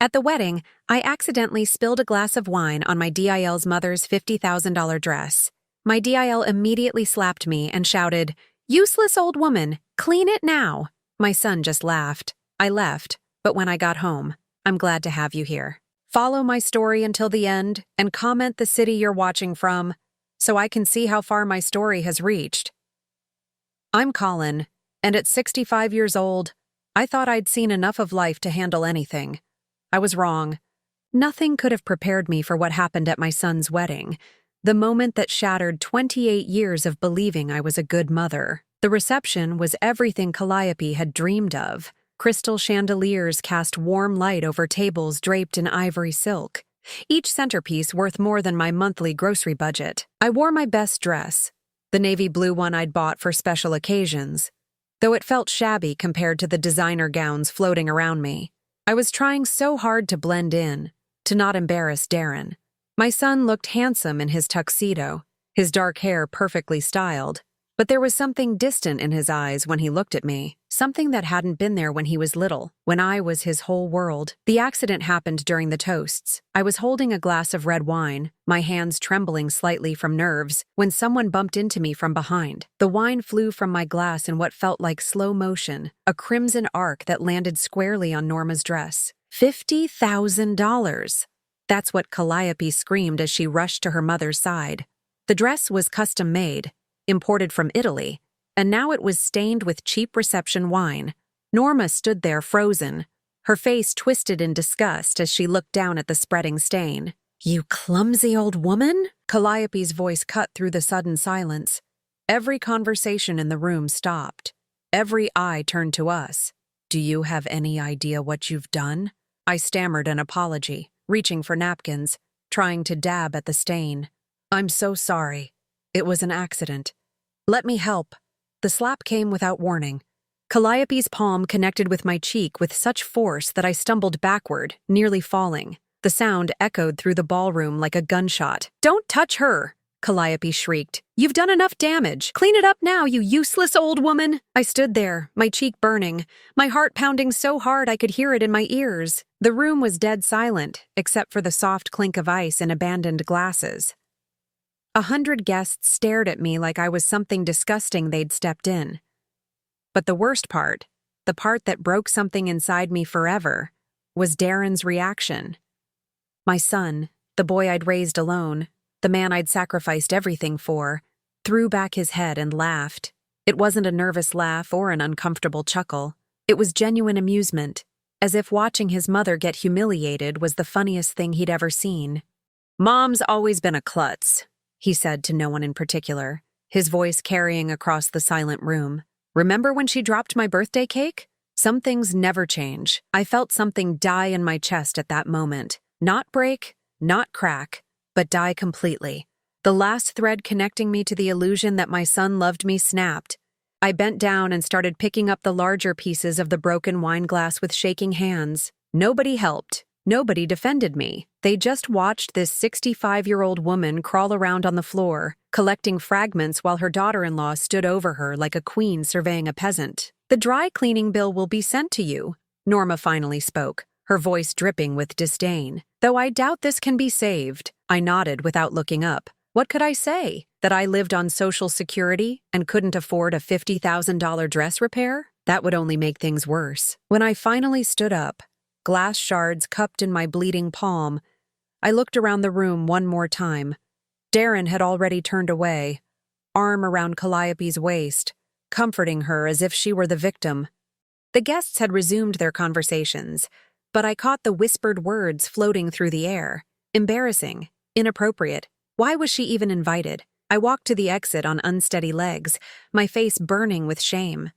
At the wedding, I accidentally spilled a glass of wine on my DIL's mother's $50,000 dress. My DIL immediately slapped me and shouted, "Useless old woman, clean it now." My son just laughed. I left, but when I got home, I'm glad to have you here. Follow my story until the end and comment the city you're watching from so I can see how far my story has reached. I'm Colin, and at 65 years old, I thought I'd seen enough of life to handle anything. I was wrong. Nothing could have prepared me for what happened at my son's wedding, the moment that shattered 28 years of believing I was a good mother. The reception was everything Calliope had dreamed of. Crystal chandeliers cast warm light over tables draped in ivory silk, each centerpiece worth more than my monthly grocery budget. I wore my best dress, the navy blue one I'd bought for special occasions, though it felt shabby compared to the designer gowns floating around me. I was trying so hard to blend in, to not embarrass Darren. My son looked handsome in his tuxedo, his dark hair perfectly styled, but there was something distant in his eyes when he looked at me, something that hadn't been there when he was little, when I was his whole world. The accident happened during the toasts. I was holding a glass of red wine, my hands trembling slightly from nerves, when someone bumped into me from behind. The wine flew from my glass in what felt like slow motion, a crimson arc that landed squarely on Norma's dress. $50,000. That's what Calliope screamed as she rushed to her mother's side. The dress was custom-made, imported from Italy, and now it was stained with cheap reception wine. Norma stood there frozen, her face twisted in disgust as she looked down at the spreading stain. "You clumsy old woman?" Calliope's voice cut through the sudden silence. Every conversation in the room stopped. Every eye turned to us. "Do you have any idea what you've done?" I stammered an apology, reaching for napkins, trying to dab at the stain. "I'm so sorry. It was an accident. Let me help." The slap came without warning. Calliope's palm connected with my cheek with such force that I stumbled backward, nearly falling. The sound echoed through the ballroom like a gunshot. "Don't touch her!" Calliope shrieked. "You've done enough damage. Clean it up now, you useless old woman!" I stood there, my cheek burning, my heart pounding so hard I could hear it in my ears. The room was dead silent, except for the soft clink of ice in abandoned glasses. 100 guests stared at me like I was something disgusting they'd stepped in. But the worst part, the part that broke something inside me forever, was Darren's reaction. My son, the boy I'd raised alone, the man I'd sacrificed everything for, threw back his head and laughed. It wasn't a nervous laugh or an uncomfortable chuckle. It was genuine amusement, as if watching his mother get humiliated was the funniest thing he'd ever seen. "Mom's always been a klutz," he said to no one in particular, his voice carrying across the silent room. "Remember when she dropped my birthday cake? Some things never change." I felt something die in my chest at that moment. Not break, not crack, but die completely. The last thread connecting me to the illusion that my son loved me snapped. I bent down and started picking up the larger pieces of the broken wine glass with shaking hands. Nobody helped. Nobody defended me. They just watched this 65-year-old woman crawl around on the floor, collecting fragments while her daughter-in-law stood over her like a queen surveying a peasant. "The dry cleaning bill will be sent to you," Norma finally spoke, her voice dripping with disdain. "Though I doubt this can be saved." I nodded without looking up. What could I say? That I lived on Social Security and couldn't afford a $50,000 dress repair? That would only make things worse. When I finally stood up, glass shards cupped in my bleeding palm, I looked around the room one more time. Darren had already turned away, arm around Calliope's waist, comforting her as if she were the victim. The guests had resumed their conversations, but I caught the whispered words floating through the air. Embarrassing, inappropriate. Why was she even invited? I walked to the exit on unsteady legs, my face burning with shame.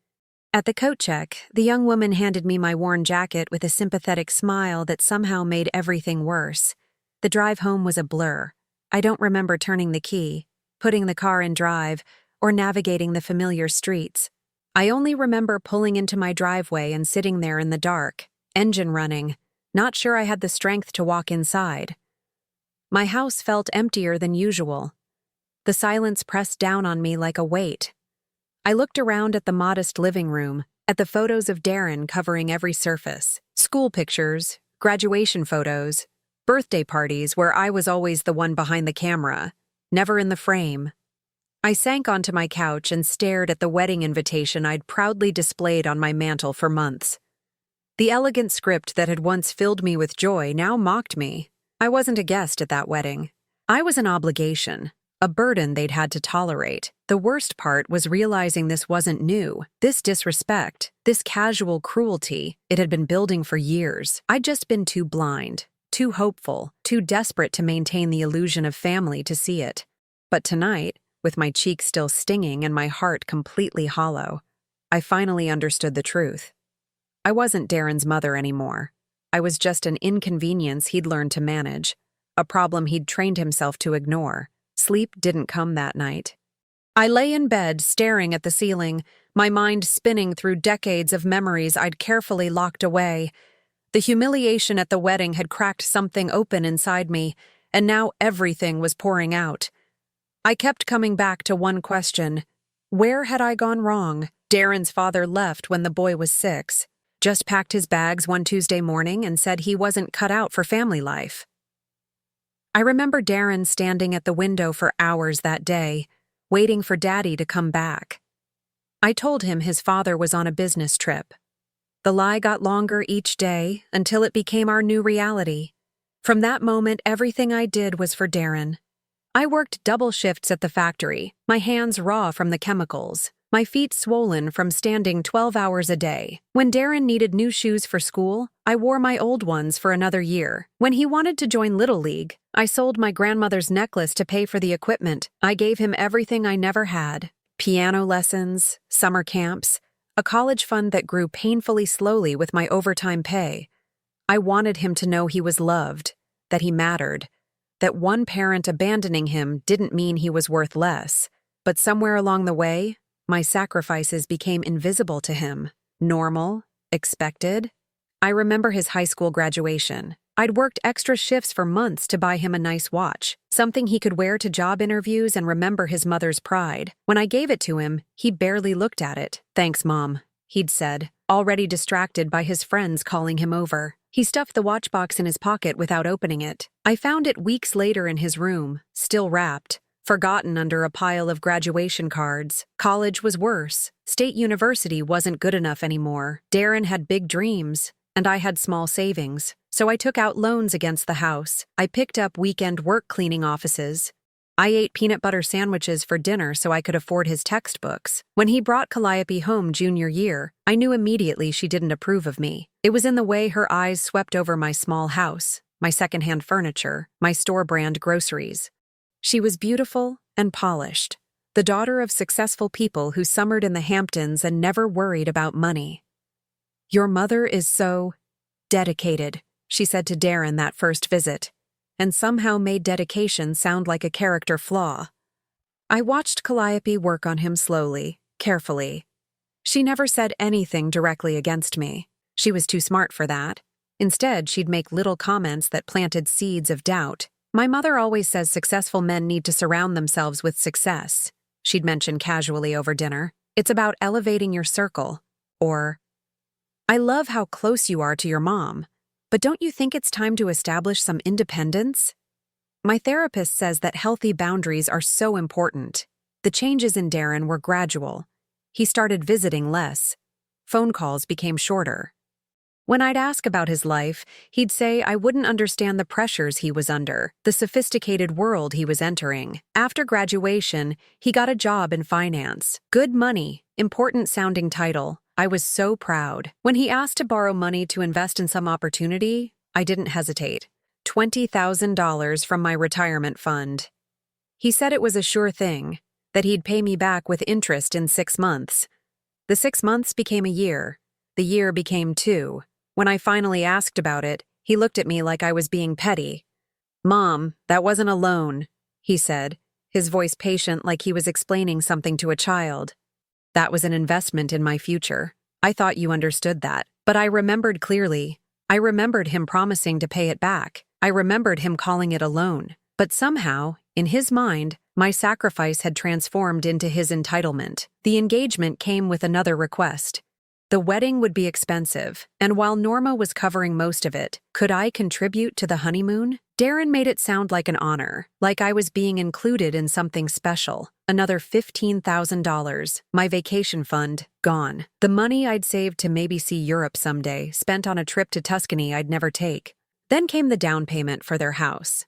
At the coat check, the young woman handed me my worn jacket with a sympathetic smile that somehow made everything worse. The drive home was a blur. I don't remember turning the key, putting the car in drive, or navigating the familiar streets. I only remember pulling into my driveway and sitting there in the dark, engine running, not sure I had the strength to walk inside. My house felt emptier than usual. The silence pressed down on me like a weight. I looked around at the modest living room, at the photos of Darren covering every surface. School pictures, graduation photos, birthday parties where I was always the one behind the camera, never in the frame. I sank onto my couch and stared at the wedding invitation I'd proudly displayed on my mantel for months. The elegant script that had once filled me with joy now mocked me. I wasn't a guest at that wedding. I was an obligation, a burden they'd had to tolerate. The worst part was realizing this wasn't new. This disrespect, this casual cruelty, it had been building for years. I'd just been too blind, too hopeful, too desperate to maintain the illusion of family to see it. But tonight, with my cheeks still stinging and my heart completely hollow, I finally understood the truth. I wasn't Darren's mother anymore. I was just an inconvenience he'd learned to manage, a problem he'd trained himself to ignore. Sleep didn't come that night. I lay in bed, staring at the ceiling, my mind spinning through decades of memories I'd carefully locked away. The humiliation at the wedding had cracked something open inside me, and now everything was pouring out. I kept coming back to one question. Where had I gone wrong? Darren's father left when the boy was 6, just packed his bags one Tuesday morning and said he wasn't cut out for family life. I remember Darren standing at the window for hours that day, waiting for Daddy to come back. I told him his father was on a business trip. The lie got longer each day until it became our new reality. From that moment, everything I did was for Darren. I worked double shifts at the factory, my hands raw from the chemicals, my feet swollen from standing 12 hours a day. When Darren needed new shoes for school, I wore my old ones for another year. When he wanted to join Little League, I sold my grandmother's necklace to pay for the equipment. I gave him everything I never had: piano lessons, summer camps, a college fund that grew painfully slowly with my overtime pay. I wanted him to know he was loved, that he mattered, that one parent abandoning him didn't mean he was worth less. But somewhere along the way, my sacrifices became invisible to him. Normal, expected. I remember his high school graduation. I'd worked extra shifts for months to buy him a nice watch, something he could wear to job interviews and remember his mother's pride. When I gave it to him, he barely looked at it. "Thanks, Mom," he'd said, already distracted by his friends calling him over. He stuffed the watch box in his pocket without opening it. I found it weeks later in his room, still wrapped, forgotten under a pile of graduation cards. College was worse. State University wasn't good enough anymore. Darren had big dreams, and I had small savings. So I took out loans against the house. I picked up weekend work cleaning offices. I ate peanut butter sandwiches for dinner so I could afford his textbooks. When he brought Calliope home junior year, I knew immediately she didn't approve of me. It was in the way her eyes swept over my small house, my secondhand furniture, my store-brand groceries. She was beautiful and polished, the daughter of successful people who summered in the Hamptons and never worried about money. "Your mother is so dedicated," she said to Darren that first visit, and somehow made dedication sound like a character flaw. I watched Calliope work on him slowly, carefully. She never said anything directly against me. She was too smart for that. Instead, she'd make little comments that planted seeds of doubt. "My mother always says successful men need to surround themselves with success," she'd mention casually over dinner. "It's about elevating your circle." Or, "I love how close you are to your mom, but don't you think it's time to establish some independence?" My therapist says that healthy boundaries are so important. The changes in Darren were gradual. He started visiting less. Phone calls became shorter. When I'd ask about his life, he'd say I wouldn't understand the pressures he was under, the sophisticated world he was entering. After graduation, he got a job in finance. Good money, important-sounding title. I was so proud. When he asked to borrow money to invest in some opportunity, I didn't hesitate. $20,000 from my retirement fund. He said it was a sure thing, that he'd pay me back with interest in 6 months. The 6 months became a year. The year became 2. When I finally asked about it, he looked at me like I was being petty. "Mom, that wasn't a loan," he said, his voice patient like he was explaining something to a child. "That was an investment in my future. I thought you understood that." But I remembered clearly. I remembered him promising to pay it back. I remembered him calling it a loan. But somehow, in his mind, my sacrifice had transformed into his entitlement. The engagement came with another request. The wedding would be expensive, and while Norma was covering most of it, could I contribute to the honeymoon? Darren made it sound like an honor, like I was being included in something special. Another $15,000, my vacation fund, gone. The money I'd saved to maybe see Europe someday, spent on a trip to Tuscany I'd never take. Then came the down payment for their house.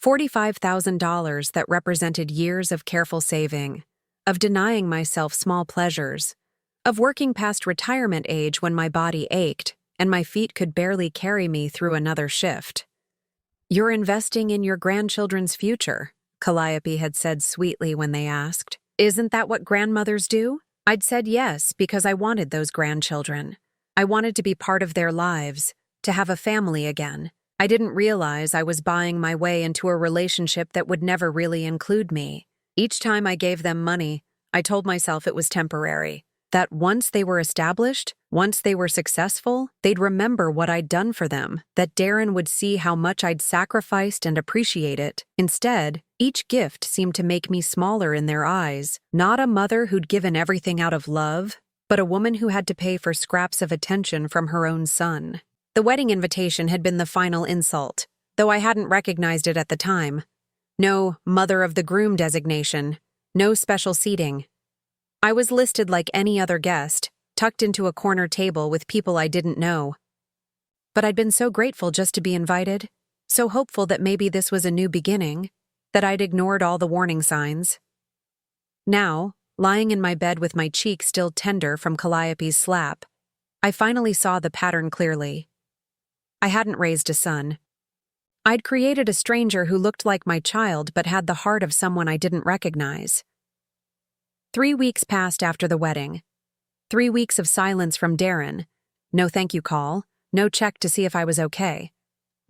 $45,000 that represented years of careful saving, of denying myself small pleasures, of working past retirement age when my body ached and my feet could barely carry me through another shift. "You're investing in your grandchildren's future," Calliope had said sweetly when they asked. "Isn't that what grandmothers do?" I'd said yes because I wanted those grandchildren. I wanted to be part of their lives, to have a family again. I didn't realize I was buying my way into a relationship that would never really include me. Each time I gave them money, I told myself it was temporary. That once they were established, once they were successful, they'd remember what I'd done for them, that Darren would see how much I'd sacrificed and appreciate it. Instead, each gift seemed to make me smaller in their eyes, not a mother who'd given everything out of love, but a woman who had to pay for scraps of attention from her own son. The wedding invitation had been the final insult, though I hadn't recognized it at the time. No mother of the groom designation, no special seating. I was listed like any other guest, tucked into a corner table with people I didn't know. But I'd been so grateful just to be invited, so hopeful that maybe this was a new beginning, that I'd ignored all the warning signs. Now, lying in my bed with my cheek still tender from Calliope's slap, I finally saw the pattern clearly. I hadn't raised a son. I'd created a stranger who looked like my child but had the heart of someone I didn't recognize. 3 weeks passed after the wedding. 3 weeks of silence from Darren. No thank you call, no check to see if I was okay.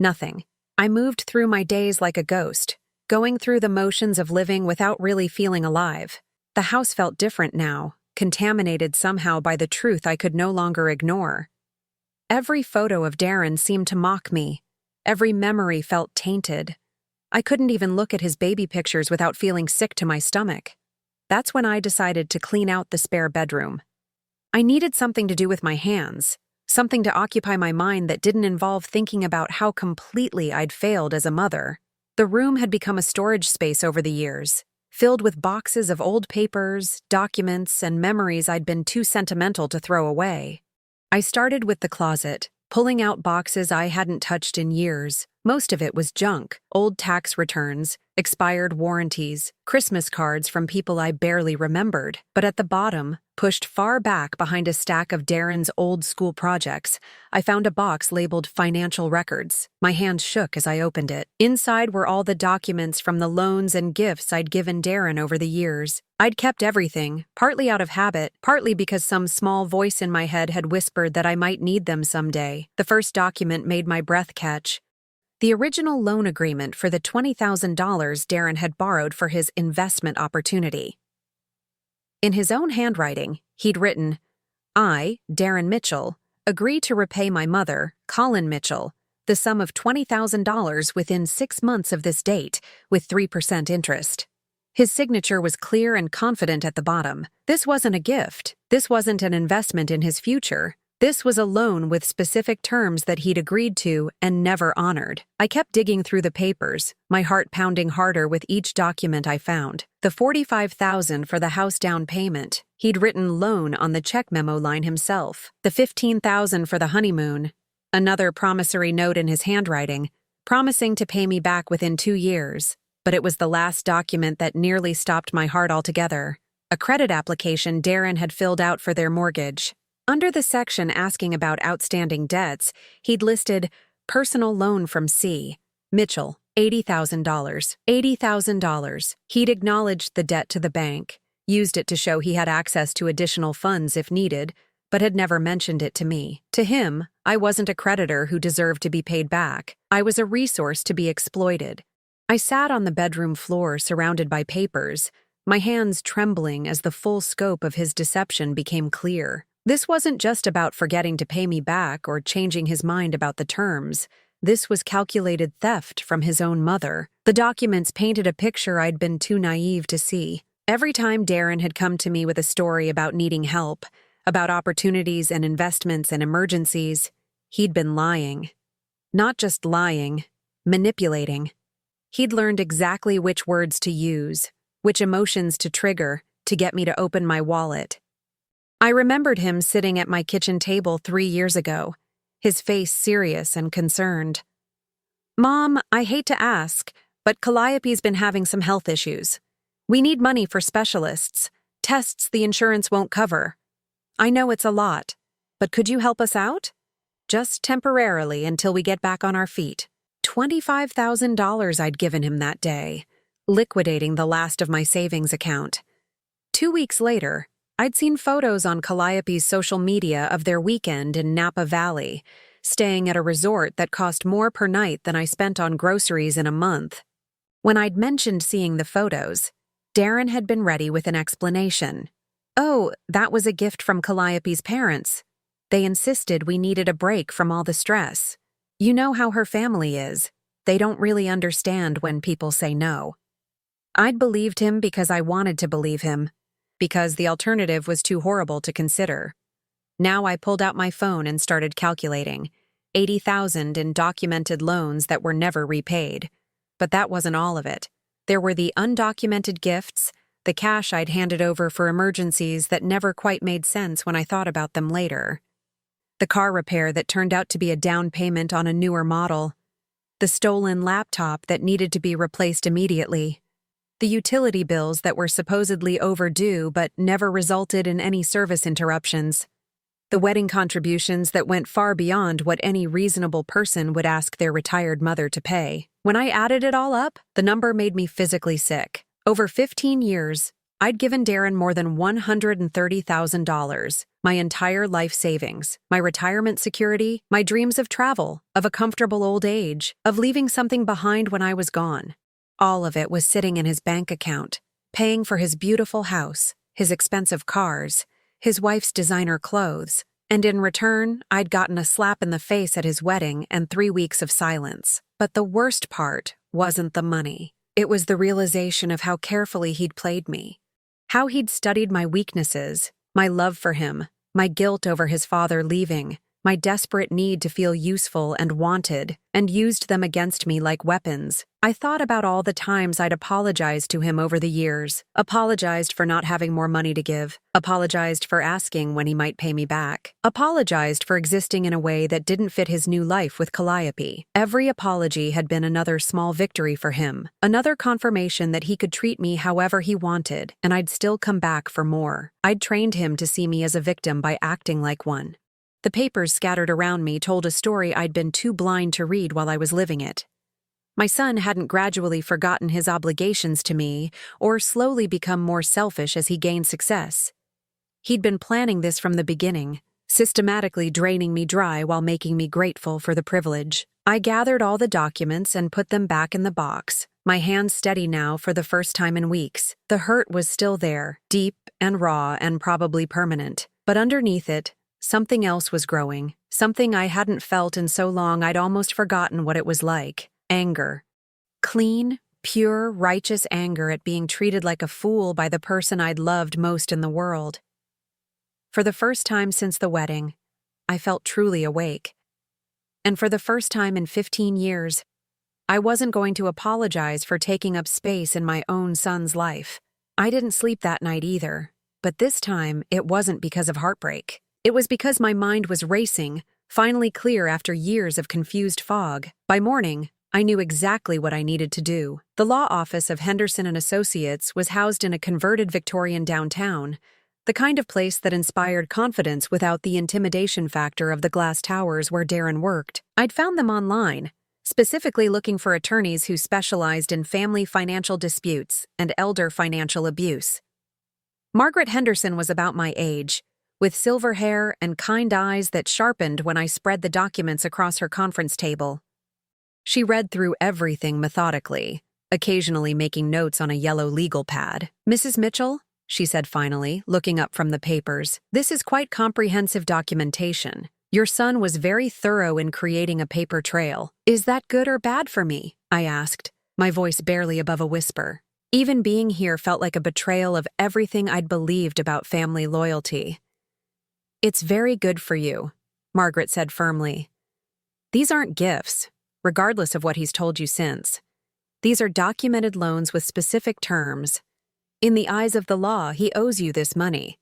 Nothing. I moved through my days like a ghost, going through the motions of living without really feeling alive. The house felt different now, contaminated somehow by the truth I could no longer ignore. Every photo of Darren seemed to mock me. Every memory felt tainted. I couldn't even look at his baby pictures without feeling sick to my stomach. That's when I decided to clean out the spare bedroom. I needed something to do with my hands, something to occupy my mind that didn't involve thinking about how completely I'd failed as a mother. The room had become a storage space over the years, filled with boxes of old papers, documents, and memories I'd been too sentimental to throw away. I started with the closet, pulling out boxes I hadn't touched in years. Most of it was junk, old tax returns, expired warranties, Christmas cards from people I barely remembered. But at the bottom, pushed far back behind a stack of Darren's old school projects, I found a box labeled Financial Records. My hands shook as I opened it. Inside were all the documents from the loans and gifts I'd given Darren over the years. I'd kept everything, partly out of habit, partly because some small voice in my head had whispered that I might need them someday. The first document made my breath catch. The original loan agreement for the $20,000 Darren had borrowed for his investment opportunity. In his own handwriting, he'd written, "I, Darren Mitchell, agree to repay my mother, Colin Mitchell, the sum of $20,000 within 6 months of this date, with 3% interest." His signature was clear and confident at the bottom. This wasn't a gift. This wasn't an investment in his future. This was a loan with specific terms that he'd agreed to and never honored. I kept digging through the papers, my heart pounding harder with each document I found. The $45,000 for the house down payment. He'd written loan on the check memo line himself. The $15,000 for the honeymoon. Another promissory note in his handwriting, promising to pay me back within 2 years. But it was the last document that nearly stopped my heart altogether. A credit application Darren had filled out for their mortgage. Under the section asking about outstanding debts, he'd listed personal loan from C. Mitchell, $80,000. $80,000. He'd acknowledged the debt to the bank, used it to show he had access to additional funds if needed, but had never mentioned it to me. To him, I wasn't a creditor who deserved to be paid back. I was a resource to be exploited. I sat on the bedroom floor surrounded by papers, my hands trembling as the full scope of his deception became clear. This wasn't just about forgetting to pay me back or changing his mind about the terms. This was calculated theft from his own mother. The documents painted a picture I'd been too naive to see. Every time Darren had come to me with a story about needing help, about opportunities and investments and emergencies. He'd been lying. Not just lying, manipulating. He'd learned exactly which words to use, which emotions to trigger to get me to open my wallet. I remembered him sitting at my kitchen table 3 years ago, his face serious and concerned. "Mom, I hate to ask, but Calliope's been having some health issues. We need money for specialists, tests the insurance won't cover. I know it's a lot, but could you help us out? Just temporarily until we get back on our feet." $25,000 I'd given him that day, liquidating the last of my savings account. 2 weeks later, I'd seen photos on Calliope's social media of their weekend in Napa Valley, staying at a resort that cost more per night than I spent on groceries in a month. When I'd mentioned seeing the photos, Darren had been ready with an explanation. "Oh, that was a gift from Calliope's parents. They insisted we needed a break from all the stress. You know how her family is. They don't really understand when people say no." I'd believed him because I wanted to believe him, because the alternative was too horrible to consider. Now I pulled out my phone and started calculating. 80,000 in documented loans that were never repaid. But that wasn't all of it. There were the undocumented gifts, the cash I'd handed over for emergencies that never quite made sense when I thought about them later. The car repair that turned out to be a down payment on a newer model. The stolen laptop that needed to be replaced immediately. The utility bills that were supposedly overdue but never resulted in any service interruptions. The wedding contributions that went far beyond what any reasonable person would ask their retired mother to pay. When I added it all up, the number made me physically sick. Over 15 years, I'd given Darren more than $130,000, my entire life savings, my retirement security, my dreams of travel, of a comfortable old age, of leaving something behind when I was gone. All of it was sitting in his bank account, paying for his beautiful house, his expensive cars, his wife's designer clothes, and in return, I'd gotten a slap in the face at his wedding and 3 weeks of silence. But the worst part wasn't the money. It was the realization of how carefully he'd played me, how he'd studied my weaknesses, my love for him, my guilt over his father leaving, my desperate need to feel useful and wanted, and used them against me like weapons. I thought about all the times I'd apologized to him over the years, apologized for not having more money to give, apologized for asking when he might pay me back, apologized for existing in a way that didn't fit his new life with Calliope. Every apology had been another small victory for him, another confirmation that he could treat me however he wanted, and I'd still come back for more. I'd trained him to see me as a victim by acting like one. The papers scattered around me told a story I'd been too blind to read while I was living it. My son hadn't gradually forgotten his obligations to me or slowly become more selfish as he gained success. He'd been planning this from the beginning, systematically draining me dry while making me grateful for the privilege. I gathered all the documents and put them back in the box, my hands steady now for the first time in weeks. The hurt was still there, deep and raw and probably permanent. But underneath it, something else was growing, something I hadn't felt in so long I'd almost forgotten what it was like. Anger. Clean, pure, righteous anger at being treated like a fool by the person I'd loved most in the world. For the first time since the wedding, I felt truly awake. And for the first time in 15 years, I wasn't going to apologize for taking up space in my own son's life. I didn't sleep that night either, but this time it wasn't because of heartbreak. It was because my mind was racing, finally clear after years of confused fog. By morning, I knew exactly what I needed to do. The law office of Henderson & Associates was housed in a converted Victorian downtown, the kind of place that inspired confidence without the intimidation factor of the glass towers where Darren worked. I'd found them online, specifically looking for attorneys who specialized in family financial disputes and elder financial abuse. Margaret Henderson was about my age, with silver hair and kind eyes that sharpened when I spread the documents across her conference table. She read through everything methodically, occasionally making notes on a yellow legal pad. "Mrs. Mitchell," she said finally, looking up from the papers, "this is quite comprehensive documentation. Your son was very thorough in creating a paper trail. Is that good or bad for me?" I asked, my voice barely above a whisper. Even being here felt like a betrayal of everything I'd believed about family loyalty. It's very good for you, Margaret said firmly. These aren't gifts, regardless of what he's told you since. These are documented loans with specific terms. In the eyes of the law, he owes you this money.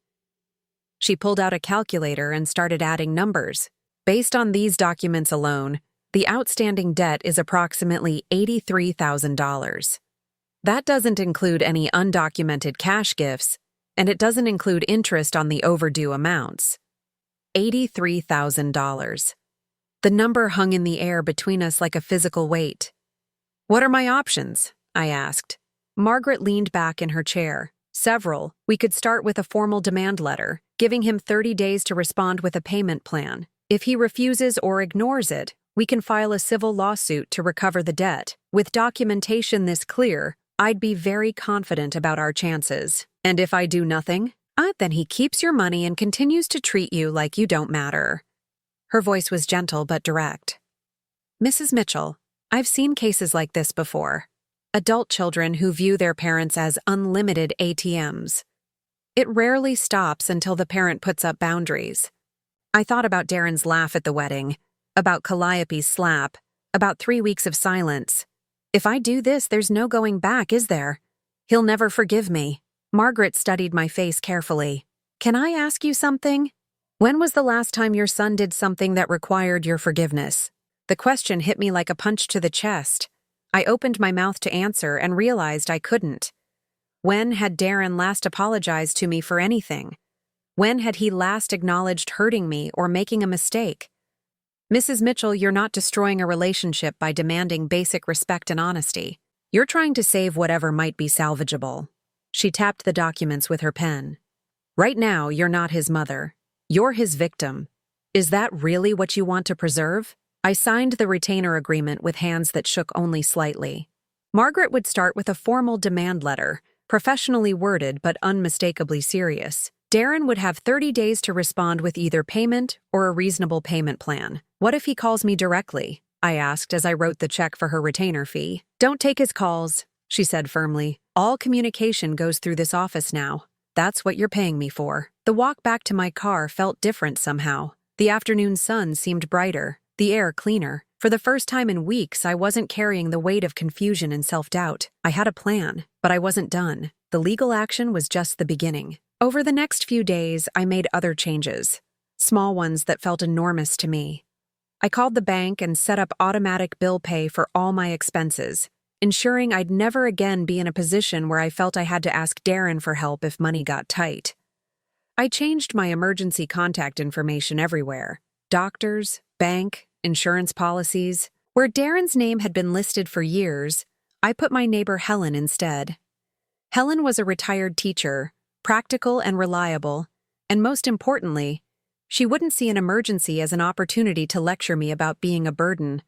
She pulled out a calculator and started adding numbers. Based on these documents alone, the outstanding debt is approximately $83,000. That doesn't include any undocumented cash gifts, and it doesn't include interest on the overdue amounts. $83,000. The number hung in the air between us like a physical weight. What are my options? I asked. Margaret leaned back in her chair. Several. We could start with a formal demand letter, giving him 30 days to respond with a payment plan. If he refuses or ignores it, we can file a civil lawsuit to recover the debt. With documentation this clear, I'd be very confident about our chances. And if I do nothing, then he keeps your money and continues to treat you like you don't matter. Her voice was gentle but direct. Mrs. Mitchell, I've seen cases like this before. Adult children who view their parents as unlimited ATMs. It rarely stops until the parent puts up boundaries. I thought about Darren's laugh at the wedding, about Calliope's slap, about 3 weeks of silence. If I do this, there's no going back, is there? He'll never forgive me. Margaret studied my face carefully. Can I ask you something? When was the last time your son did something that required your forgiveness? The question hit me like a punch to the chest. I opened my mouth to answer and realized I couldn't. When had Darren last apologized to me for anything? When had he last acknowledged hurting me or making a mistake? Mrs. Mitchell, you're not destroying a relationship by demanding basic respect and honesty. You're trying to save whatever might be salvageable. She tapped the documents with her pen. Right now, you're not his mother. You're his victim. Is that really what you want to preserve? I signed the retainer agreement with hands that shook only slightly. Margaret would start with a formal demand letter, professionally worded but unmistakably serious. Darren would have 30 days to respond with either payment or a reasonable payment plan. What if he calls me directly? I asked as I wrote the check for her retainer fee. Don't take his calls, she said firmly. All communication goes through this office now. That's what you're paying me for. The walk back to my car felt different somehow. The afternoon sun seemed brighter, the air cleaner. For the first time in weeks, I wasn't carrying the weight of confusion and self-doubt. I had a plan, but I wasn't done. The legal action was just the beginning. Over the next few days, I made other changes, small ones that felt enormous to me. I called the bank and set up automatic bill pay for all my expenses, ensuring I'd never again be in a position where I felt I had to ask Darren for help if money got tight. I changed my emergency contact information everywhere: doctors, bank, insurance policies. Where Darren's name had been listed for years, I put my neighbor Helen instead. Helen was a retired teacher, practical and reliable, and most importantly, she wouldn't see an emergency as an opportunity to lecture me about being a burden.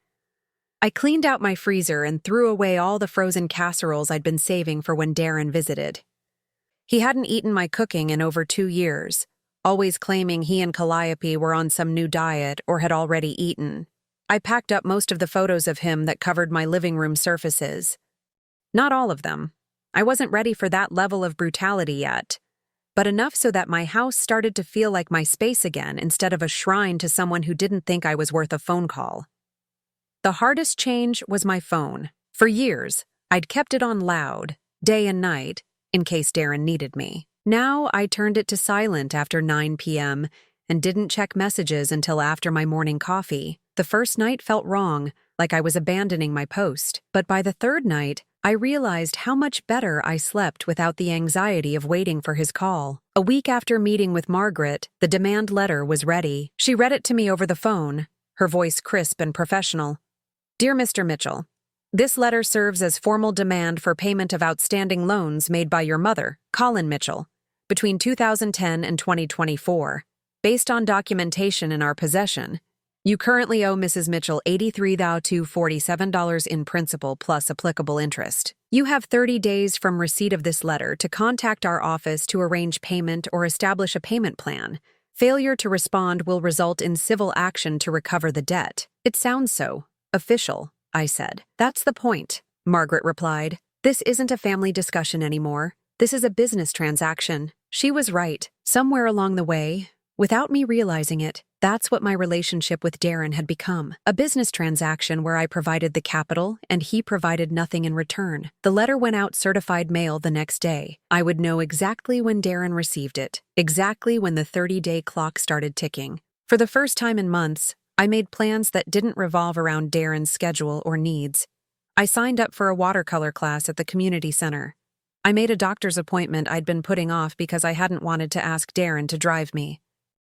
I cleaned out my freezer and threw away all the frozen casseroles I'd been saving for when Darren visited. He hadn't eaten my cooking in over 2 years, always claiming he and Calliope were on some new diet or had already eaten. I packed up most of the photos of him that covered my living room surfaces. Not all of them. I wasn't ready for that level of brutality yet, but enough so that my house started to feel like my space again instead of a shrine to someone who didn't think I was worth a phone call. The hardest change was my phone. For years, I'd kept it on loud, day and night, in case Darren needed me. Now I turned it to silent after 9 p.m. and didn't check messages until after my morning coffee. The first night felt wrong, like I was abandoning my post, but by the third night, I realized how much better I slept without the anxiety of waiting for his call. A week after meeting with Margaret, the demand letter was ready. She read it to me over the phone, her voice crisp and professional. Dear Mr. Mitchell, this letter serves as formal demand for payment of outstanding loans made by your mother, Colin Mitchell, between 2010 and 2024. Based on documentation in our possession, you currently owe Mrs. Mitchell $83,247 in principal plus applicable interest. You have 30 days from receipt of this letter to contact our office to arrange payment or establish a payment plan. Failure to respond will result in civil action to recover the debt. It sounds so official, I said. That's the point, Margaret replied. This isn't a family discussion anymore. This is a business transaction. She was right. Somewhere along the way, Without me realizing it, that's what my relationship with Darren had become. A business transaction where I provided the capital and he provided nothing in return. The letter went out certified mail the next day. I would know exactly when Darren received it, exactly when the 30-day clock started ticking. For the first time in months, I made plans that didn't revolve around Darren's schedule or needs. I signed up for a watercolor class at the community center. I made a doctor's appointment I'd been putting off because I hadn't wanted to ask Darren to drive me.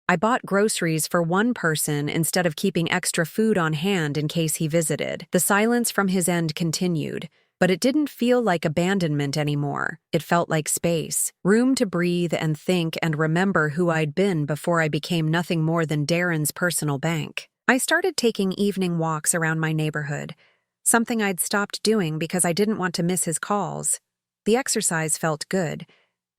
I bought groceries for one person instead of keeping extra food on hand in case he visited. The silence from his end continued, but it didn't feel like abandonment anymore. It felt like space, room to breathe and think and remember who I'd been before I became nothing more than Darren's personal bank. I started taking evening walks around my neighborhood, something I'd stopped doing because I didn't want to miss his calls. The exercise felt good,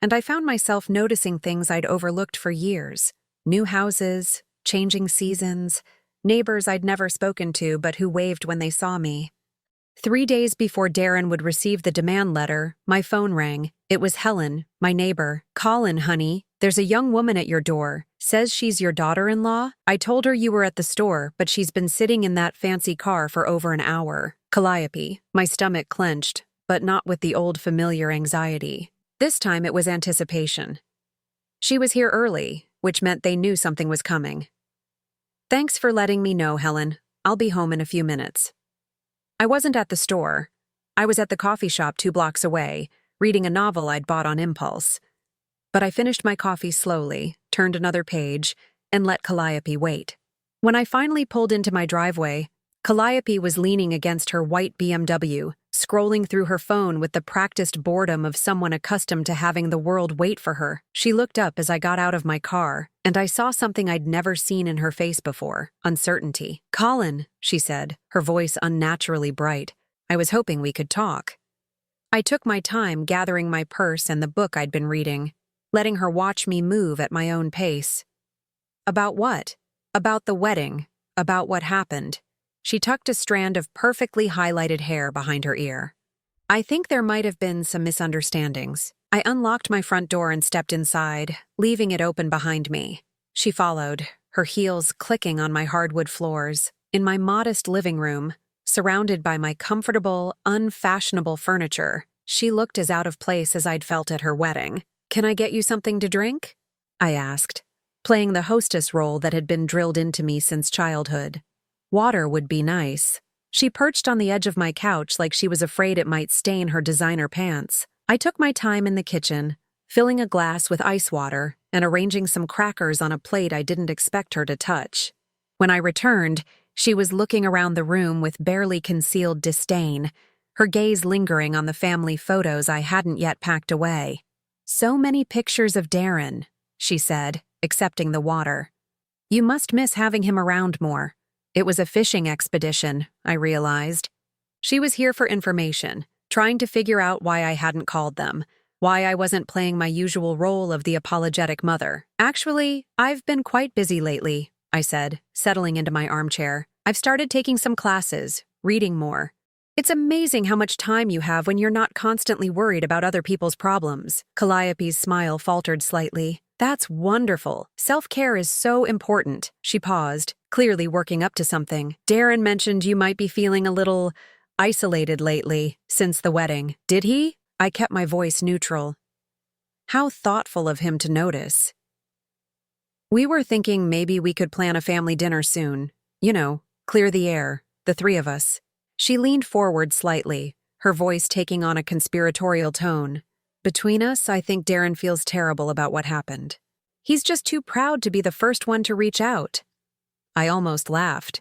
and I found myself noticing things I'd overlooked for years. New houses, changing seasons, neighbors I'd never spoken to but who waved when they saw me. 3 days before Darren would receive the demand letter, my phone rang. It was Helen, my neighbor. "Colin, honey, there's a young woman at your door. Says she's your daughter-in-law. I told her you were at the store, but she's been sitting in that fancy car for over an hour." Calliope. My stomach clenched, but not with the old familiar anxiety. This time it was anticipation. She was here early, which meant they knew something was coming. "Thanks for letting me know, Helen. I'll be home in a few minutes." I wasn't at the store. I was at the coffee shop 2 blocks away, reading a novel I'd bought on impulse. But I finished my coffee slowly, turned another page, and let Calliope wait. When I finally pulled into my driveway, Calliope was leaning against her white BMW, scrolling through her phone with the practiced boredom of someone accustomed to having the world wait for her. She looked up as I got out of my car, and I saw something I'd never seen in her face before: uncertainty. "Colin," she said, her voice unnaturally bright. "I was hoping we could talk." I took my time gathering my purse and the book I'd been reading, letting her watch me move at my own pace. "About what?" "About the wedding. About what happened." She tucked a strand of perfectly highlighted hair behind her ear. "I think there might have been some misunderstandings." I unlocked my front door and stepped inside, leaving it open behind me. She followed, her heels clicking on my hardwood floors. In my modest living room, surrounded by my comfortable, unfashionable furniture, she looked as out of place as I'd felt at her wedding. "Can I get you something to drink?" I asked, playing the hostess role that had been drilled into me since childhood. "Water would be nice." She perched on the edge of my couch like she was afraid it might stain her designer pants. I took my time in the kitchen, filling a glass with ice water and arranging some crackers on a plate I didn't expect her to touch. When I returned, she was looking around the room with barely concealed disdain, her gaze lingering on the family photos I hadn't yet packed away. "So many pictures of Darren," she said, accepting the water. "You must miss having him around more." It was a fishing expedition, I realized. She was here for information, trying to figure out why I hadn't called them, why I wasn't playing my usual role of the apologetic mother. "Actually, I've been quite busy lately," I said, settling into my armchair. "I've started taking some classes, reading more. It's amazing how much time you have when you're not constantly worried about other people's problems." Calliope's smile faltered slightly. "That's wonderful. Self-care is so important." She paused, clearly working up to something. "Darren mentioned you might be feeling a little isolated lately, since the wedding. Did he?" I kept my voice neutral. How thoughtful of him to notice. "We were thinking maybe we could plan a family dinner soon. You know, clear the air, the 3 of us." She leaned forward slightly, her voice taking on a conspiratorial tone. "Between us, I think Darren feels terrible about what happened. He's just too proud to be the first one to reach out." I almost laughed.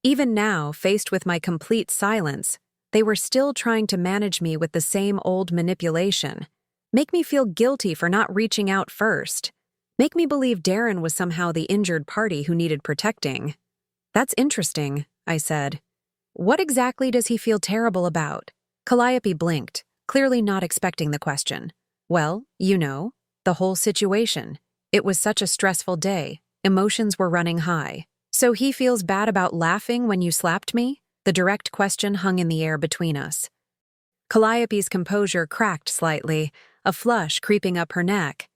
Even now, faced with my complete silence, they were still trying to manage me with the same old manipulation. Make me feel guilty for not reaching out first. Make me believe Darren was somehow the injured party who needed protecting. "That's interesting," I said. "What exactly does he feel terrible about?" Calliope blinked, clearly not expecting the question. "Well, you know, the whole situation. It was such a stressful day. Emotions were running high. So he feels bad about laughing when you slapped me?" The direct question hung in the air between us. Calliope's composure cracked slightly, a flush creeping up her neck.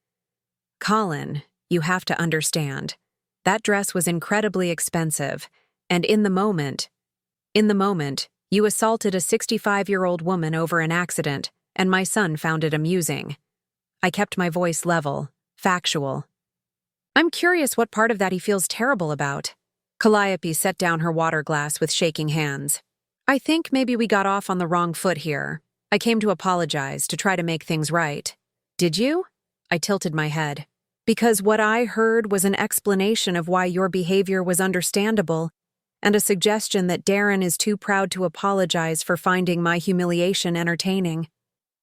"Colin, you have to understand. That dress was incredibly expensive, and in the moment, you assaulted a 65-year-old woman over an accident, and my son found it amusing. I kept my voice level, factual. I'm curious what part of that he feels terrible about. Calliope set down her water glass with shaking hands. I think maybe we got off on the wrong foot here. I came to apologize, to try to make things right. Did you? I tilted my head. Because what I heard was an explanation of why your behavior was understandable, and a suggestion that Darren is too proud to apologize for finding my humiliation entertaining.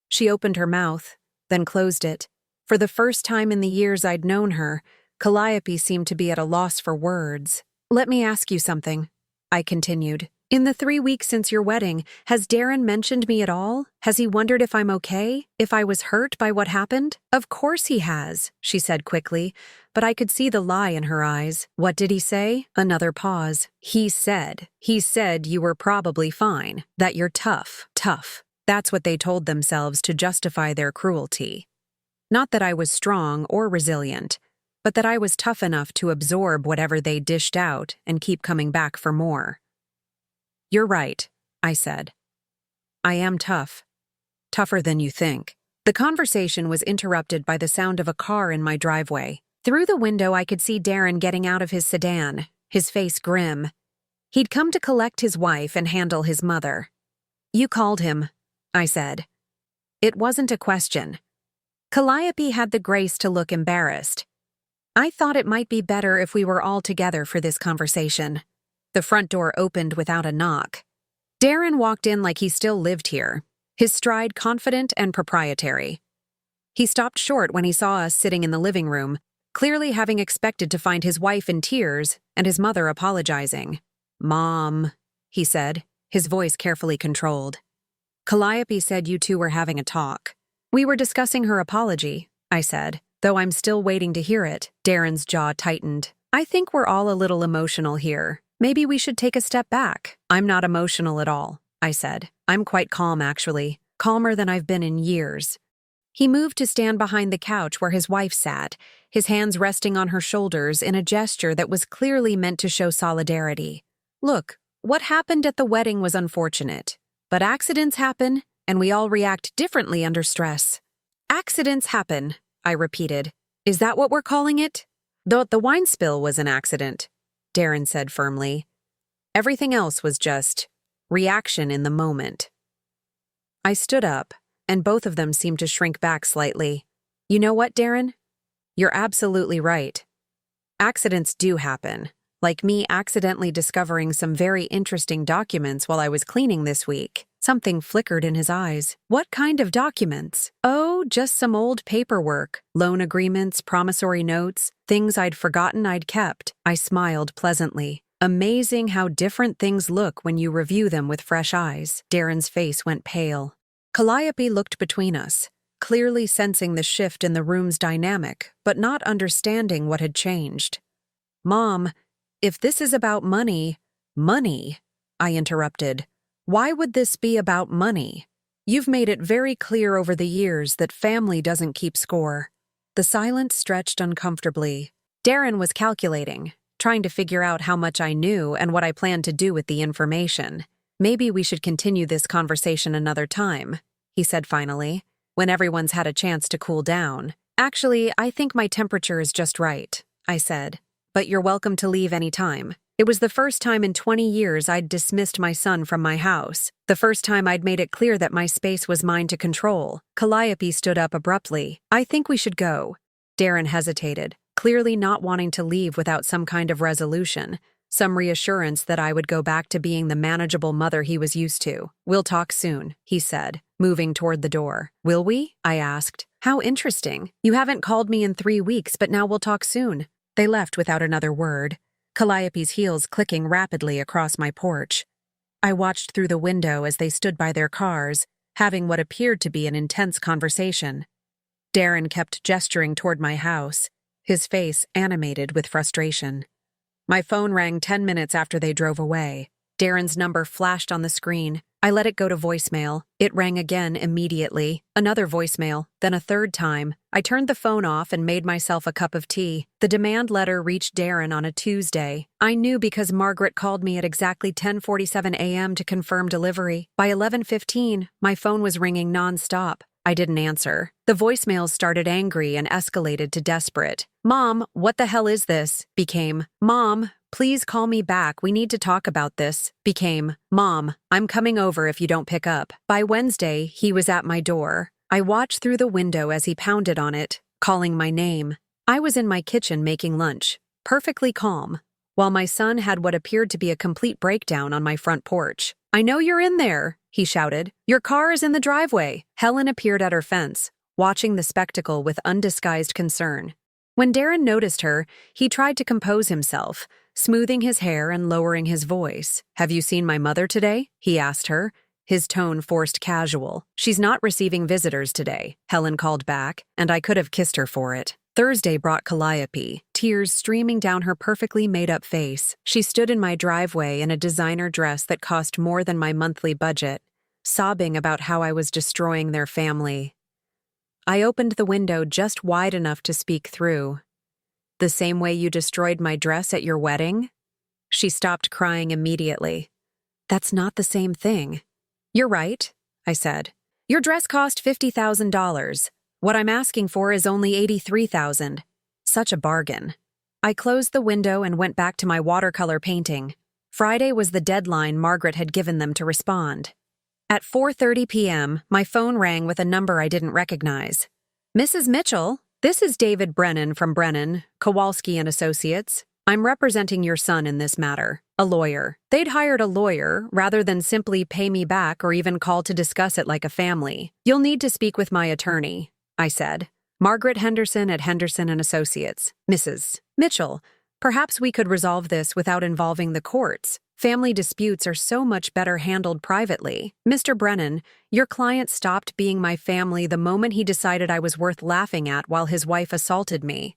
She opened her mouth, then closed it. For the first time in the years I'd known her, Calliope seemed to be at a loss for words. Let me ask you something, I continued. In the 3 weeks since your wedding, has Darren mentioned me at all? Has he wondered if I'm okay? If I was hurt by what happened? Of course he has, she said quickly, but I could see the lie in her eyes. What did he say? Another pause. He said you were probably fine, that you're tough. That's what they told themselves to justify their cruelty. Not that I was strong or resilient, but that I was tough enough to absorb whatever they dished out and keep coming back for more. You're right, I said. I am tough. Tougher than you think. The conversation was interrupted by the sound of a car in my driveway. Through the window I could see Darren getting out of his sedan, his face grim. He'd come to collect his wife and handle his mother. You called him, I said. It wasn't a question. Calliope had the grace to look embarrassed. I thought it might be better if we were all together for this conversation. The front door opened without a knock. Darren walked in like he still lived here, his stride confident and proprietary. He stopped short when he saw us sitting in the living room, clearly having expected to find his wife in tears and his mother apologizing. Mom, he said, his voice carefully controlled. Calliope said you two were having a talk. We were discussing her apology, I said, though I'm still waiting to hear it. Darren's jaw tightened. I think we're all a little emotional here. Maybe we should take a step back. I'm not emotional at all, I said. I'm quite calm, actually. Calmer than I've been in years. He moved to stand behind the couch where his wife sat, his hands resting on her shoulders in a gesture that was clearly meant to show solidarity. Look, what happened at the wedding was unfortunate. But accidents happen, and we all react differently under stress. Accidents happen, I repeated. Is that what we're calling it? Though the wine spill was an accident, Darren said firmly. Everything else was just reaction in the moment. I stood up, and both of them seemed to shrink back slightly. You know what, Darren? You're absolutely right. Accidents do happen, like me accidentally discovering some very interesting documents while I was cleaning this week. Something flickered in his eyes. What kind of documents? Oh, just some old paperwork, loan agreements, promissory notes, things I'd forgotten I'd kept. I smiled pleasantly. Amazing how different things look when you review them with fresh eyes. Darren's face went pale. Calliope looked between us, clearly sensing the shift in the room's dynamic, but not understanding what had changed. Mom, if this is about money, I interrupted. Why would this be about money? You've made it very clear over the years that family doesn't keep score. The silence stretched uncomfortably. Darren was calculating, trying to figure out how much I knew and what I planned to do with the information. Maybe we should continue this conversation another time, he said finally, when everyone's had a chance to cool down. Actually, I think my temperature is just right, I said, but you're welcome to leave any time. It was the first time in 20 years I'd dismissed my son from my house, the first time I'd made it clear that my space was mine to control. Calliope stood up abruptly. I think we should go. Darren hesitated, clearly not wanting to leave without some kind of resolution, some reassurance that I would go back to being the manageable mother he was used to. We'll talk soon, he said, moving toward the door. Will we? I asked. How interesting. You haven't called me in 3 weeks, but now we'll talk soon. They left without another word, Calliope's heels clicking rapidly across my porch. I watched through the window as they stood by their cars, having what appeared to be an intense conversation. Darren kept gesturing toward my house, his face animated with frustration. My phone rang 10 minutes after they drove away. Darren's number flashed on the screen. I let it go to voicemail. It rang again immediately. Another voicemail, then a third time. I turned the phone off and made myself a cup of tea. The demand letter reached Darren on a Tuesday. I knew because Margaret called me at exactly 10:47 a.m. to confirm delivery. By 11:15, my phone was ringing nonstop. I didn't answer. The voicemails started angry and escalated to desperate. "Mom, what the hell is this?" became, "Mom, please call me back. We need to talk about this," became, "Mom, I'm coming over if you don't pick up." By Wednesday, he was at my door. I watched through the window as he pounded on it, calling my name. I was in my kitchen making lunch, perfectly calm, while my son had what appeared to be a complete breakdown on my front porch. "I know you're in there," he shouted. "Your car is in the driveway." Helen appeared at her fence, watching the spectacle with undisguised concern. When Darren noticed her, he tried to compose himself, smoothing his hair and lowering his voice. "Have you seen my mother today?" he asked her, his tone forced casual. "She's not receiving visitors today," Helen called back, and I could have kissed her for it. Thursday brought Calliope, tears streaming down her perfectly made-up face. She stood in my driveway in a designer dress that cost more than my monthly budget, sobbing about how I was destroying their family. I opened the window just wide enough to speak through. "The same way you destroyed my dress at your wedding?" She stopped crying immediately. "That's not the same thing." "You're right," I said. "Your dress cost $50,000. What I'm asking for is only $83,000. Such a bargain." I closed the window and went back to my watercolor painting. Friday was the deadline Margaret had given them to respond. At 4:30 p.m., my phone rang with a number I didn't recognize. "Mrs. Mitchell, this is David Brennan from Brennan, Kowalski and Associates. I'm representing your son in this matter. A lawyer." They'd hired a lawyer rather than simply pay me back or even call to discuss it like a family. "You'll need to speak with my attorney," I said. "Margaret Henderson at Henderson and Associates." "Mrs. Mitchell, perhaps we could resolve this without involving the courts. Family disputes are so much better handled privately." "Mr. Brennan, your client stopped being my family the moment he decided I was worth laughing at while his wife assaulted me.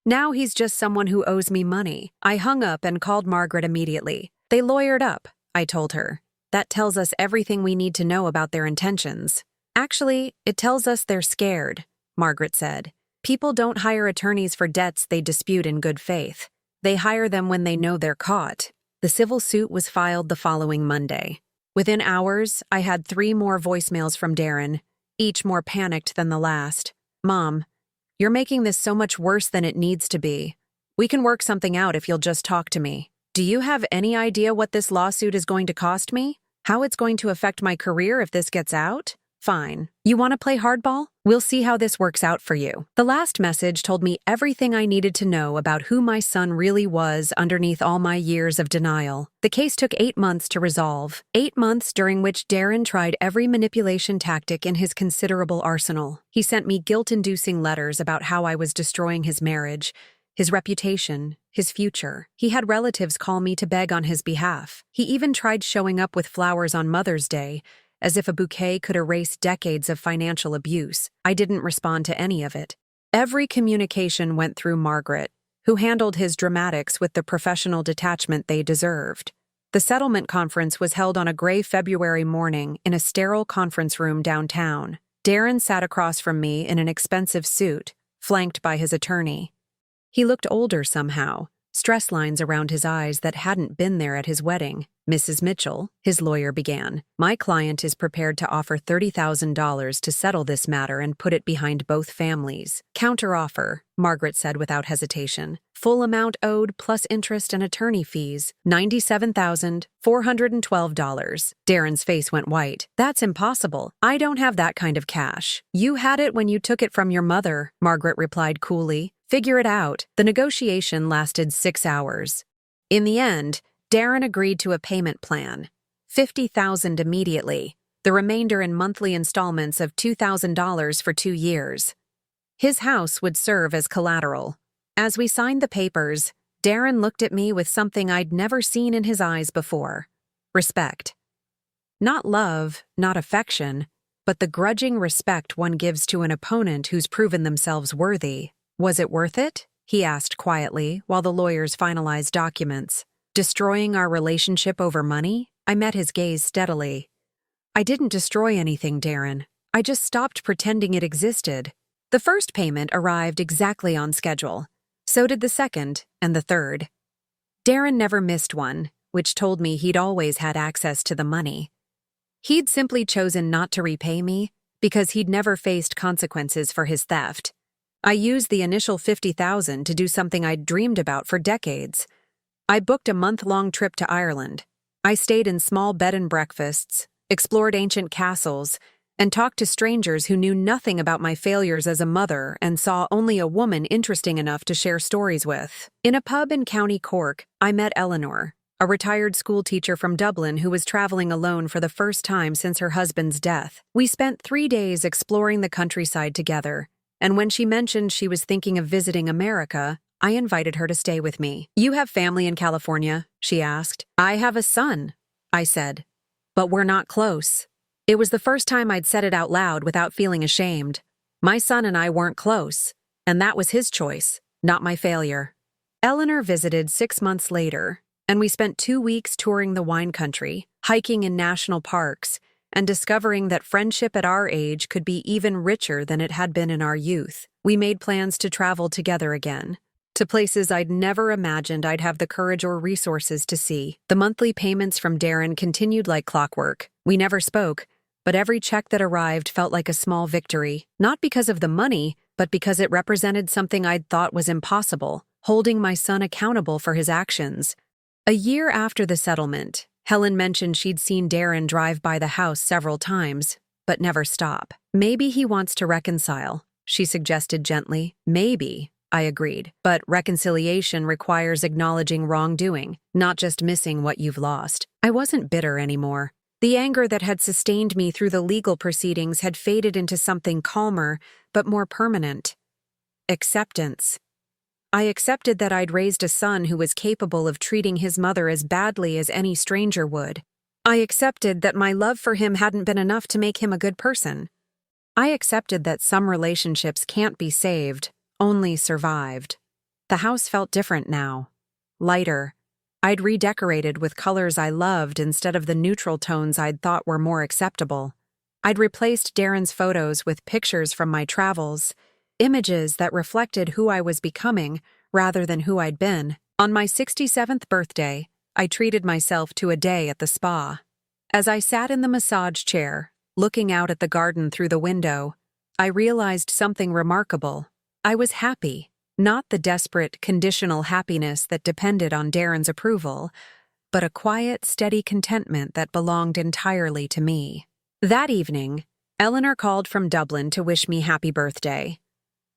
Now he's just someone who owes me money." I hung up and called Margaret immediately. "They lawyered up," I told her. "That tells us everything we need to know about their intentions." "Actually, it tells us they're scared," Margaret said. "People don't hire attorneys for debts they dispute in good faith. They hire them when they know they're caught." The civil suit was filed the following Monday. Within hours, I had 3 more voicemails from Darren, each more panicked than the last. "Mom, you're making this so much worse than it needs to be. We can work something out if you'll just talk to me. Do you have any idea what this lawsuit is going to cost me? How it's going to affect my career if this gets out? Fine. You want to play hardball? We'll see how this works out for you." The last message told me everything I needed to know about who my son really was underneath all my years of denial. The case took 8 months to resolve. 8 months during which Darren tried every manipulation tactic in his considerable arsenal. He sent me guilt-inducing letters about how I was destroying his marriage, his reputation, his future. He had relatives call me to beg on his behalf. He even tried showing up with flowers on Mother's Day, as if a bouquet could erase decades of financial abuse. I didn't respond to any of it. Every communication went through Margaret, who handled his dramatics with the professional detachment they deserved. The settlement conference was held on a gray February morning in a sterile conference room downtown. Darren sat across from me in an expensive suit, flanked by his attorney. He looked older somehow, stress lines around his eyes that hadn't been there at his wedding. "Mrs. Mitchell," his lawyer began, "my client is prepared to offer $30,000 to settle this matter and put it behind both families." "Counteroffer," Margaret said without hesitation. "Full amount owed plus interest and attorney fees, $97,412. Darren's face went white. "That's impossible. I don't have that kind of cash." "You had it when you took it from your mother," Margaret replied coolly. "Figure it out." The negotiation lasted 6 hours. In the end, Darren agreed to a payment plan. $50,000 immediately, the remainder in monthly installments of $2,000 for 2 years. His house would serve as collateral. As we signed the papers, Darren looked at me with something I'd never seen in his eyes before. Respect. Not love, not affection, but the grudging respect one gives to an opponent who's proven themselves worthy. "Was it worth it?" he asked quietly while the lawyers finalized documents. "Destroying our relationship over money?" I met his gaze steadily. I didn't destroy anything, Darren. I just stopped pretending it existed. The first payment arrived exactly on schedule. So did the second and the third. Darren never missed one, which told me he'd always had access to the money. He'd simply chosen not to repay me because he'd never faced consequences for his theft. I used the initial $50,000 to do something I'd dreamed about for decades. I booked a month-long trip to Ireland. I stayed in small bed and breakfasts, explored ancient castles, and talked to strangers who knew nothing about my failures as a mother and saw only a woman interesting enough to share stories with. In a pub in County Cork, I met Eleanor, a retired schoolteacher from Dublin who was traveling alone for the first time since her husband's death. We spent 3 days exploring the countryside together, and when she mentioned she was thinking of visiting America, I invited her to stay with me. "You have family in California?" she asked. "I have a son," I said. "But we're not close." It was the first time I'd said it out loud without feeling ashamed. My son and I weren't close, and that was his choice, not my failure. Eleanor visited 6 months later, and we spent 2 weeks touring the wine country, hiking in national parks, and discovering that friendship at our age could be even richer than it had been in our youth. We made plans to travel together again, to places I'd never imagined I'd have the courage or resources to see. The monthly payments from Darren continued like clockwork. We never spoke, but every check that arrived felt like a small victory, not because of the money, but because it represented something I'd thought was impossible, holding my son accountable for his actions. A year after the settlement, Helen mentioned she'd seen Darren drive by the house several times, but never stop. "Maybe he wants to reconcile," she suggested gently. "Maybe," I agreed. "But reconciliation requires acknowledging wrongdoing, not just missing what you've lost." I wasn't bitter anymore. The anger that had sustained me through the legal proceedings had faded into something calmer, but more permanent. Acceptance. I accepted that I'd raised a son who was capable of treating his mother as badly as any stranger would. I accepted that my love for him hadn't been enough to make him a good person. I accepted that some relationships can't be saved, only survived. The house felt different now. Lighter. I'd redecorated with colors I loved instead of the neutral tones I'd thought were more acceptable. I'd replaced Darren's photos with pictures from my travels, images that reflected who I was becoming rather than who I'd been. On my 67th birthday, I treated myself to a day at the spa. As I sat in the massage chair, looking out at the garden through the window, I realized something remarkable. I was happy, not the desperate, conditional happiness that depended on Darren's approval, but a quiet, steady contentment that belonged entirely to me. That evening, Eleanor called from Dublin to wish me happy birthday.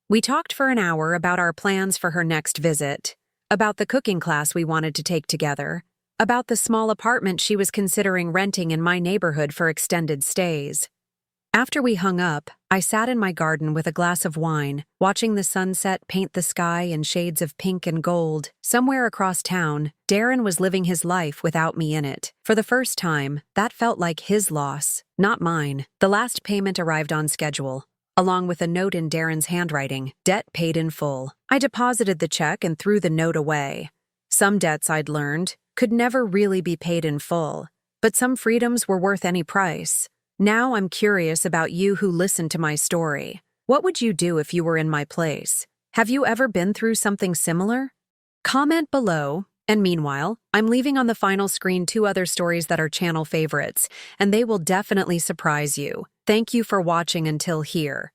We talked for an hour about our plans for her next visit, about the cooking class we wanted to take together, about the small apartment she was considering renting in my neighborhood for extended stays. After we hung up, I sat in my garden with a glass of wine, watching the sunset paint the sky in shades of pink and gold. Somewhere across town, Darren was living his life without me in it. For the first time, that felt like his loss, not mine. The last payment arrived on schedule, along with a note in Darren's handwriting, "Debt paid in full." I deposited the check and threw the note away. Some debts, I'd learned, could never really be paid in full, but some freedoms were worth any price. Now I'm curious about you who listened to my story. What would you do if you were in my place? Have you ever been through something similar? Comment below, and meanwhile, I'm leaving on the final screen 2 other stories that are channel favorites, and they will definitely surprise you. Thank you for watching until here.